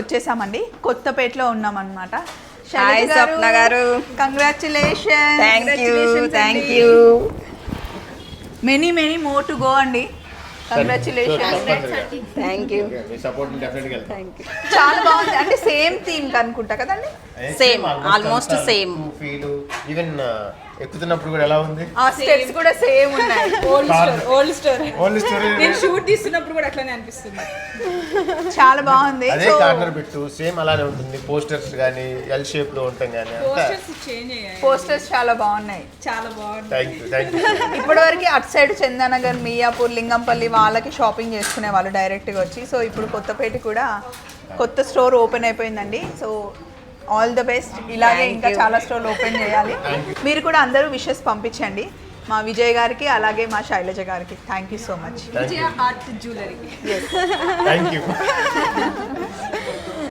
వచ్చేసామండి, కొత్తపేటలో ఉన్నామన్నమాట. హాయ్ స్వప్న గారు, congratulation. Thank you. Many more to go అండి. కంగ్రాచులేషన్. Thank you. చాలా బాగుంది. అంటే సేమ్ థీమ్ అనుకుంటా కదండి. Same, almost same. ఈవెన్ ఎక్కుతున్నప్పుడు కూడా ఎలా ఉంది? ఆ స్టెప్స్ కూడా సేమ్ ఉన్నాయి. ఓల్డ్ స్టోరీ స్టోరీ నేను షూట్ తీస్తున్నప్పుడు కూడా అట్లానే అనిపిస్తుంది. చాలా బాగుంది. అదే కార్నర్ పెట్టు, సేమ్ అలానే ఉంటుంది. పోస్టర్స్ గానీ ఎల్ షేప్ లో ఉంటాం గానీ పోస్టర్స్ చేంజ్ అయ్యాయి. పోస్టర్స్ చాలా బాగున్నాయి. చాలా బాగుంది. Thank you. ఇప్పటివరకు అటు సైడ్ చందానగర్, మియాపూర్, లింగంపల్లి వాళ్ళకి షాపింగ్ చేసుకునే వాళ్ళు డైరెక్ట్గా వచ్చి. సో ఇప్పుడు కొత్తపేట కూడా కొత్త స్టోర్ ఓపెన్ అయిపోయిందండి. So all the best. ఇలాగే ఇంకా చాలా స్టోర్లు ఓపెన్ చేయాలి. మీరు కూడా అందరూ విషెస్ పంపించండి మా విజయ్ గారికి, అలాగే మా శైలజ గారికి. Thank you so much. Vijaya art jewellery. Thank you.